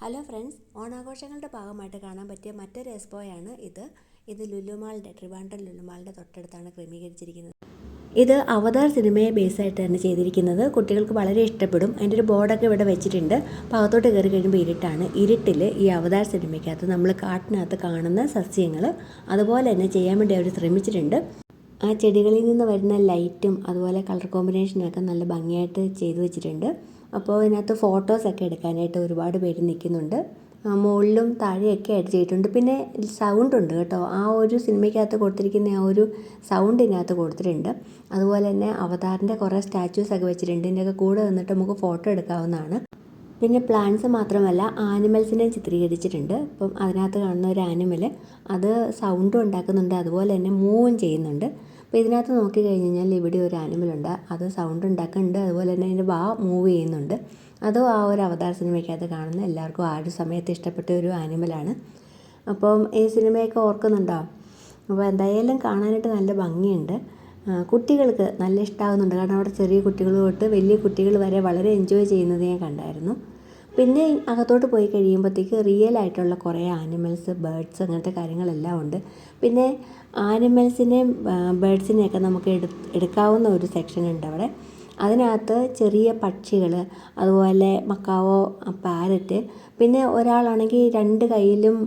Hello friends, ഓണാഘോഷങ്ങളുടെ ഭാഗമായിട്ട് കാണാൻ പറ്റിയ മറ്റൊരു എക്സ്പോയാണ് ഇത് ലുലുമാളിൻ്റെ ട്രിവാൻഡ്രം ലുലുമാളിൻ്റെ തൊട്ടടുത്താണ് ക്രമീകരിച്ചിരിക്കുന്നത്. ഇത് അവതാർ സിനിമയെ ബേസായിട്ട് തന്നെ ചെയ്തിരിക്കുന്നത്. കുട്ടികൾക്ക് വളരെ ഇഷ്ടപ്പെടും. അതിൻ്റെ ഒരു ബോർഡൊക്കെ ഇവിടെ വെച്ചിട്ടുണ്ട്. ഭാഗത്തോട്ട് കയറി കഴിയുമ്പോൾ ഇരുട്ടാണ്. ഇരുട്ടിൽ ഈ അവതാർ സിനിമയ്ക്കകത്ത് നമ്മൾ കാട്ടിനകത്ത് കാണുന്ന സസ്യങ്ങൾ അതുപോലെ തന്നെ ചെയ്യാൻ വേണ്ടി അവർ ശ്രമിച്ചിട്ടുണ്ട്. ആ ചെടികളിൽ നിന്ന് വരുന്ന ലൈറ്റും അതുപോലെ കളർ കോമ്പിനേഷനൊക്കെ നല്ല ഭംഗിയായിട്ട് ചെയ്തു വെച്ചിട്ടുണ്ട്. അപ്പോൾ ഇതിനകത്ത് ഫോട്ടോസൊക്കെ എടുക്കാനായിട്ട് ഒരുപാട് പേര് നിൽക്കുന്നുണ്ട്. മുകളിലും താഴെയൊക്കെ ആയിട്ട് ചെയ്തിട്ടുണ്ട്. പിന്നെ സൗണ്ട് ഉണ്ട് കേട്ടോ. ആ ഒരു സിനിമയ്ക്കകത്ത് കൊടുത്തിരിക്കുന്ന ആ ഒരു സൗണ്ട് ഇതിനകത്ത് കൊടുത്തിട്ടുണ്ട്. അതുപോലെ തന്നെ അവതാറിൻ്റെ കുറേ സ്റ്റാച്യൂസൊക്കെ വെച്ചിട്ടുണ്ട്. ഇതിൻ്റെയൊക്കെ കൂടെ നിന്നിട്ട് നമുക്ക് ഫോട്ടോ എടുക്കാവുന്നതാണ്. പിന്നെ പ്ലാന്റ്സ് മാത്രമല്ല, ആനിമൽസിനെ ചിത്രീകരിച്ചിട്ടുണ്ട്. അപ്പം അതിനകത്ത് കാണുന്ന ഒരു ആനിമൽ അത് സൗണ്ടും ഉണ്ടാക്കുന്നുണ്ട്, അതുപോലെ തന്നെ മൂവും ചെയ്യുന്നുണ്ട്. അപ്പോൾ ഇതിനകത്ത് നോക്കിക്കഴിഞ്ഞ് കഴിഞ്ഞാൽ ഇവിടെ ഒരു ആനിമലുണ്ട്, അത് സൗണ്ട് ഉണ്ടാക്കുന്നുണ്ട്, അതുപോലെ തന്നെ അതിൻ്റെ വാ മൂവ് ചെയ്യുന്നുണ്ട്. അതും ആ ഒരു അവതാർ സിനിമയ്ക്കകത്ത് കാണുന്ന എല്ലാവർക്കും ആ ഒരു സമയത്ത് ഇഷ്ടപ്പെട്ട ഒരു ആനിമലാണ്. അപ്പം ഈ സിനിമയൊക്കെ ഓർക്കുന്നുണ്ടോ? അപ്പോൾ എന്തായാലും കാണാനായിട്ട് നല്ല ഭംഗിയുണ്ട്. കുട്ടികൾക്ക് നല്ല ഇഷ്ടമാകുന്നുണ്ട്. കാരണം അവിടെ ചെറിയ കുട്ടികൾ തൊട്ട് വലിയ കുട്ടികൾ വരെ വളരെ എൻജോയ് ചെയ്യുന്നത് ഞാൻ കണ്ടായിരുന്നു. പിന്നെ അകത്തോട്ട് പോയി കഴിയുമ്പോഴത്തേക്ക് റിയൽ ആയിട്ടുള്ള കുറേ ആനിമൽസ്, ബേർഡ്സ് അങ്ങനത്തെ കാര്യങ്ങളെല്ലാം ഉണ്ട്. പിന്നെ ആനിമൽസിനെയും ബേർഡ്സിനെയൊക്കെ നമുക്ക് എടുക്കാവുന്ന ഒരു സെക്ഷൻ ഉണ്ട് അവിടെ. അതിനകത്ത് ചെറിയ പക്ഷികൾ, അതുപോലെ മക്കാവോ, പാരറ്റ്, പിന്നെ ഒരാളാണെങ്കിൽ 2 കൈയിലും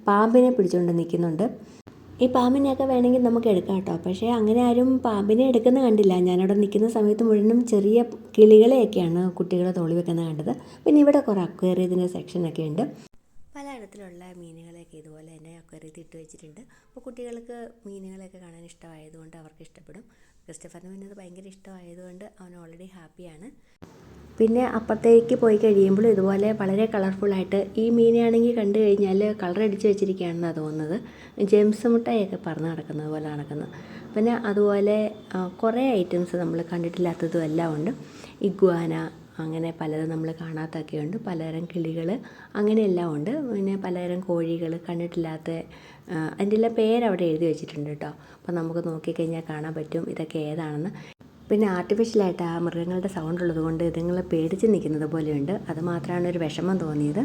പാമ്പിനെ പിടിച്ചുകൊണ്ട് നിൽക്കുന്നുണ്ട്. ഈ പാമ്പിനെയൊക്കെ വേണമെങ്കിൽ നമുക്ക് എടുക്കാം കേട്ടോ. പക്ഷേ അങ്ങനെ ആരും പാമ്പിനെ എടുക്കുന്ന കണ്ടില്ല. ഞാനവിടെ നിൽക്കുന്ന സമയത്ത് മുഴുവനും ചെറിയ കിളികളെയൊക്കെയാണ് കുട്ടികളെ തോളി വെക്കുന്നത് കണ്ടത്. പിന്നെ ഇവിടെ കുറേ അക്വേറിയത്തിൻ്റെ സെക്ഷനൊക്കെ ഉണ്ട്. പലതരത്തിലുള്ള മീനുകളെയൊക്കെ ഇതുപോലെ തന്നെ അക്വേറിയത്തിൽ ഇട്ട് വെച്ചിട്ടുണ്ട്. അപ്പോൾ കുട്ടികൾക്ക് മീനുകളെയൊക്കെ കാണാൻ ഇഷ്ടമായതുകൊണ്ട് അവർക്ക് ഇഷ്ടപ്പെടും. ക്രിസ്റ്റഫറിന് പിന്നെ അത് ഭയങ്കര ഇഷ്ടമായതുകൊണ്ട് അവൻ ഓൾറെഡി ഹാപ്പിയാണ്. പിന്നെ അപ്പുറത്തേക്ക് പോയി കഴിയുമ്പോൾ ഇതുപോലെ വളരെ കളർഫുള്ളായിട്ട് ഈ മീനാണെങ്കിൽ കണ്ടു കഴിഞ്ഞാൽ കളർ അടിച്ച് വെച്ചിരിക്കുകയാണെന്നാണ് തോന്നുന്നത്. ജെംസ് മുട്ടായൊക്കെ പറന്ന് നടക്കുന്നത് പോലെ നടക്കുന്നു. പിന്നെ അതുപോലെ കുറേ ഐറ്റംസ് നമ്മൾ കണ്ടിട്ടില്ലാത്തതും എല്ലാം ഉണ്ട്. ഇഗ്വാന, അങ്ങനെ പലതും നമ്മൾ കാണാത്തൊക്കെ ഉണ്ട്. പലതരം കിളികൾ അങ്ങനെയെല്ലാം ഉണ്ട്. പിന്നെ പലതരം കോഴികൾ കണ്ടിട്ടില്ലാത്ത, അതിൻ്റെ എല്ലാം പേരവിടെ എഴുതി വെച്ചിട്ടുണ്ട് കേട്ടോ. അപ്പോൾ നമുക്ക് നോക്കിക്കഴിഞ്ഞാൽ കാണാൻ പറ്റും ഇതൊക്കെ ഏതാണെന്ന്. പിന്നെ ആർട്ടിഫിഷ്യലായിട്ട് ആ മൃഗങ്ങളുടെ സൗണ്ട് ഉള്ളതുകൊണ്ട് ഇതുങ്ങൾ പേടിച്ച് നിൽക്കുന്നത് പോലെയുണ്ട്. അത് മാത്രമാണ് ഒരു വിഷമം തോന്നിയത്.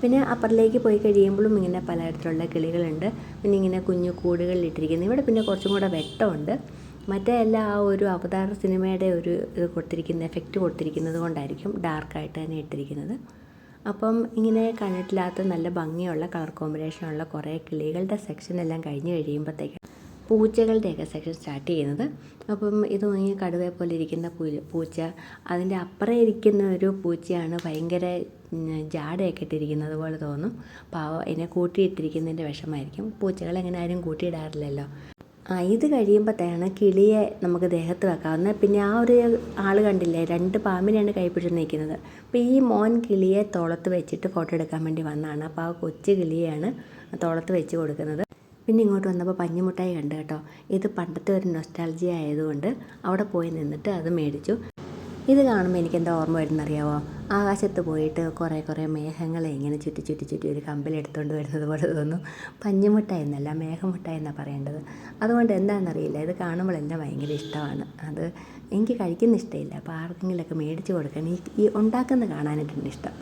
പിന്നെ അപ്പുറത്തേക്ക് പോയി കഴിയുമ്പോഴും ഇങ്ങനെ പലതരത്തിലുള്ള കിളികളുണ്ട്. പിന്നെ ഇങ്ങനെ കുഞ്ഞു കൂടുകളിലിട്ടിരിക്കുന്നത്. ഇവിടെ പിന്നെ കുറച്ചും കൂടെ വെട്ടമുണ്ട്. മറ്റേ എല്ലാം ആ ഒരു അവതാർ സിനിമയുടെ ഒരു ഇത് കൊടുത്തിരിക്കുന്ന എഫക്റ്റ് കൊടുത്തിരിക്കുന്നത് കൊണ്ടായിരിക്കും ഡാർക്കായിട്ട് തന്നെ ഇട്ടിരിക്കുന്നത്. അപ്പം ഇങ്ങനെ കണ്ടിട്ടില്ലാത്ത നല്ല ഭംഗിയുള്ള കളർ കോമ്പിനേഷനുള്ള കുറേ കിളികളുടെ സെക്ഷൻ എല്ലാം കഴിഞ്ഞ് കഴിയുമ്പോഴത്തേക്ക് പൂച്ചകളുടെയൊക്കെ സെക്ഷൻ സ്റ്റാർട്ട് ചെയ്യുന്നത്. അപ്പം ഇത് ഇങ്ങനെ കടുവയെ പോലെ ഇരിക്കുന്ന പൂച്ച, അതിൻ്റെ അപ്പുറം ഇരിക്കുന്ന ഒരു പൂച്ചയാണ് ഭയങ്കര ജാടയൊക്കെ ഇട്ടിരിക്കുന്നത് പോലെ തോന്നും. പാവം അതിനെ കൂട്ടിയിട്ടിരിക്കുന്നതിൻ്റെ വിഷമമായിരിക്കും. പൂച്ചകളെ അങ്ങനെ ആരും കൂട്ടിയിടാറില്ലല്ലോ. ഇത് കഴിയുമ്പോഴത്തേക്കാണ് കിളിയെ നമുക്ക് ദേഹത്ത് വെക്കാവുന്നത്. പിന്നെ ആ ഒരു ആൾ കണ്ടില്ലേ, 2 പാമ്പിനെയാണ് കൈ പിടിച്ച് നിൽക്കുന്നത്. അപ്പോൾ ഈ മോൻ കിളിയെ തോളത്ത് വെച്ചിട്ട് ഫോട്ടോ എടുക്കാൻ വേണ്ടി വന്നതാണ്. അപ്പോൾ ആ കൊച്ചു കിളിയെയാണ് തോളത്ത് വെച്ച് കൊടുക്കുന്നത്. പിന്നെ ഇങ്ങോട്ട് വന്നപ്പോൾ പഞ്ഞിമുട്ടായി കണ്ടു കേട്ടോ. ഇത് പണ്ടത്തെ ഒരു നൊസ്റ്റാൾജിയ ആയതുകൊണ്ട് അവിടെ പോയി നിന്നിട്ട് അത് മേടിച്ചു. ഇത് കാണുമ്പോൾ എനിക്കെന്താ ഓർമ്മ വരുന്നറിയാവോ? ആകാശത്ത് പോയിട്ട് കുറേ മേഘങ്ങളെ ഇങ്ങനെ ചുറ്റി ഒരു കമ്പിലെടുത്തുകൊണ്ട് വരുന്നത് പോലെ തോന്നും. പഞ്ഞിമുട്ടായി എന്നല്ല, മേഘമുട്ടായി എന്നാണ് പറയേണ്ടത്. അതുകൊണ്ട് എന്താണെന്നറിയില്ല, ഇത് കാണുമ്പോൾ എന്നെ ഭയങ്കര ഇഷ്ടമാണ്. അത് എനിക്ക് കഴിക്കുന്ന ഇഷ്ടമില്ല. അപ്പോൾ ആർക്കെങ്കിലുമൊക്കെ മേടിച്ച് കൊടുക്കാൻ, ഈ ഉണ്ടാക്കുന്നത് കാണാനായിട്ടുണ്ട് ഇഷ്ടം.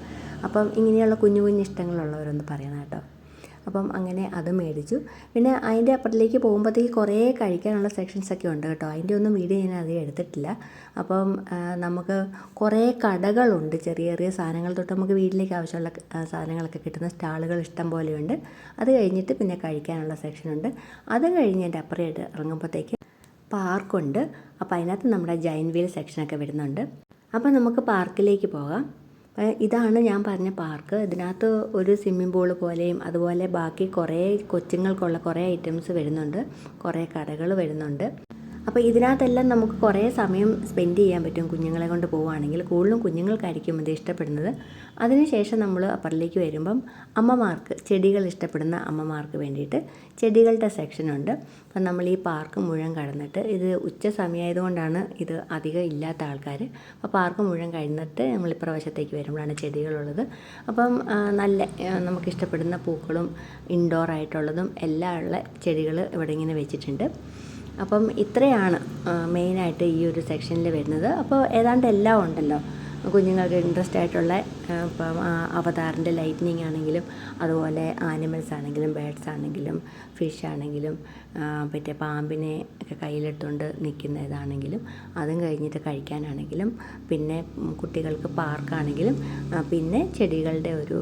അപ്പം ഇങ്ങനെയുള്ള കുഞ്ഞു ഇഷ്ടങ്ങളുള്ളവരൊന്ന് പറയണം കേട്ടോ. അപ്പം അങ്ങനെ അത് മേടിച്ചു. പിന്നെ അതിൻ്റെ അപ്പുറത്തേക്ക് പോകുമ്പോഴത്തേക്ക് കുറേ കഴിക്കാനുള്ള സെക്ഷൻസൊക്കെ ഉണ്ട് കേട്ടോ. അതിൻ്റെ ഒന്നും വീഡിയോ ഞാൻ അധികം എടുത്തിട്ടില്ല. അപ്പം നമുക്ക് കുറേ കടകളുണ്ട്. ചെറിയ സാധനങ്ങൾ തൊട്ട് നമുക്ക് വീട്ടിലേക്ക് ആവശ്യമുള്ള സാധനങ്ങളൊക്കെ കിട്ടുന്ന സ്റ്റാളുകൾ ഇഷ്ടം പോലെയുണ്ട്. അത് കഴിഞ്ഞിട്ട് പിന്നെ കഴിക്കാനുള്ള സെക്ഷനുണ്ട്. അത് കഴിഞ്ഞ് എൻ്റെ അപ്പുറമായിട്ട് ഇറങ്ങുമ്പോഴത്തേക്ക് പാർക്കുണ്ട്. അപ്പോൾ അതിനകത്ത് നമ്മുടെ ജൈൻറ്റ് വീൽ സെക്ഷനൊക്കെ വരുന്നുണ്ട്. അപ്പോൾ നമുക്ക് പാർക്കിലേക്ക് പോകാം. ഇതാണ് ഞാൻ പറഞ്ഞ പാർക്ക്. ഇതിനകത്ത് ഒരു സ്വിമ്മിംഗ് പൂള് പോലെയും അതുപോലെ ബാക്കി കുറേ കൊച്ചുങ്ങൾക്കുള്ള കുറേ ഐറ്റംസ് വരുന്നുണ്ട്. കുറേ കടകൾ വരുന്നുണ്ട്. അപ്പോൾ ഇതിനകത്തെല്ലാം നമുക്ക് കുറേ സമയം സ്പെൻഡ് ചെയ്യാൻ പറ്റും കുഞ്ഞുങ്ങളെ കൊണ്ട് പോവുകയാണെങ്കിൽ. കൂടുതലും കുഞ്ഞുങ്ങൾക്കായിരിക്കും ഇത് ഇഷ്ടപ്പെടുന്നത്. അതിനുശേഷം നമ്മൾ അപ്പുറത്തേക്ക് വരുമ്പം അമ്മമാർക്ക്, ചെടികൾ ഇഷ്ടപ്പെടുന്ന അമ്മമാർക്ക് വേണ്ടിയിട്ട് ചെടികളുടെ സെക്ഷനുണ്ട്. അപ്പം നമ്മൾ ഈ പാർക്ക് മുഴുവൻ കടന്നിട്ട്, ഇത് ഉച്ച സമയമായതുകൊണ്ടാണ് ഇത് അധികം ഇല്ലാത്ത ആൾക്കാർ. അപ്പോൾ പാർക്ക് മുഴുവൻ കഴിഞ്ഞിട്ട് നമ്മൾ ഇപ്പുറവശത്തേക്ക് വരുമ്പോഴാണ് ചെടികളുള്ളത്. അപ്പം നല്ല നമുക്കിഷ്ടപ്പെടുന്ന പൂക്കളും ഇൻഡോർ ആയിട്ടുള്ളതും എല്ലാം ഉള്ള ചെടികൾ ഇവിടെ ഇങ്ങനെ വെച്ചിട്ടുണ്ട്. അപ്പം ഇത്രയാണ് മെയിനായിട്ട് ഈ ഒരു സെക്ഷനിൽ വരുന്നത്. അപ്പോൾ ഏതാണ്ട് എല്ലാം ഉണ്ടല്ലോ. കുഞ്ഞുങ്ങൾക്ക് ഇൻട്രസ്റ്റ് ആയിട്ടുള്ള ഇപ്പം അവതാറിൻ്റെ ലൈറ്റ്നിങ് ആണെങ്കിലും അതുപോലെ ആനിമൽസ് ആണെങ്കിലും ബേഡ്സ് ആണെങ്കിലും ഫിഷ് ആണെങ്കിലും മറ്റേ പാമ്പിനെ ഒക്കെ കയ്യിലെടുത്തുകൊണ്ട് നിൽക്കുന്ന ഇതാണെങ്കിലും അതും കഴിഞ്ഞിട്ട് കഴിക്കാനാണെങ്കിലും പിന്നെ കുട്ടികൾക്ക് പാർക്കാണെങ്കിലും പിന്നെ ചെടികളുടെ ഒരു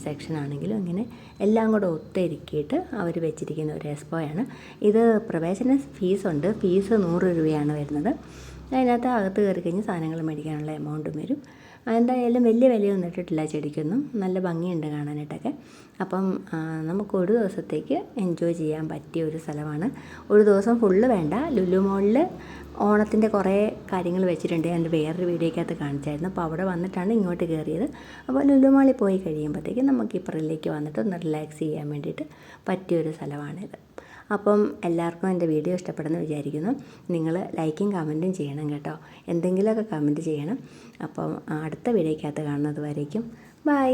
സെക്ഷൻ ആണെങ്കിലും ഇങ്ങനെ എല്ലാം കൂടെ ഒത്തൊരുക്കിയിട്ട് അവർ വെച്ചിരിക്കുന്ന ഒരു എക്സ്പോയാണ് ഇത്. പ്രവേശന ഫീസുണ്ട്. ഫീസ് 100 രൂപയാണ് വരുന്നത്. അതിനകത്ത് അകത്ത് കയറി കഴിഞ്ഞ് സാധനങ്ങൾ മേടിക്കാനുള്ള എമൗണ്ടും വരും. എന്തായാലും വലിയ വിലയൊന്നും ഇട്ടിട്ടില്ല ചെടിക്കൊന്നും. നല്ല ഭംഗിയുണ്ട് കാണാനായിട്ടൊക്കെ. അപ്പം നമുക്ക് ഒരു ദിവസത്തേക്ക് എൻജോയ് ചെയ്യാൻ പറ്റിയ ഒരു സ്ഥലമാണ്. ഒരു ദിവസം ഫുള്ള് വേണ്ട. ലുലു മോളിൽ ഓണത്തിൻ്റെ കുറേ കാര്യങ്ങൾ വെച്ചിട്ടുണ്ട്. എൻ്റെ വേറൊരു വീഡിയോയ്ക്കകത്ത് കാണിച്ചായിരുന്നു. അപ്പോൾ അവിടെ വന്നിട്ടാണ് ഇങ്ങോട്ട് കയറിയത്. അപ്പോൾ ലുലു മോളിൽ പോയി കഴിയുമ്പോഴത്തേക്കും നമുക്ക് ഇപ്പുറത്തേക്ക് വന്നിട്ട് ഒന്ന് റിലാക്സ് ചെയ്യാൻ വേണ്ടിയിട്ട് പറ്റിയൊരു സ്ഥലമാണിത്. അപ്പം എല്ലാവർക്കും എൻ്റെ വീഡിയോ ഇഷ്ടപ്പെടുമെന്ന് വിചാരിക്കുന്നു. നിങ്ങൾ ലൈക്കും കമൻറ്റും ചെയ്യണം കേട്ടോ. എന്തെങ്കിലുമൊക്കെ കമൻറ്റ് ചെയ്യണം. അപ്പം അടുത്ത വീഡിയോയ്ക്കകത്ത് കാണുന്നത് വരേക്കും ബൈ.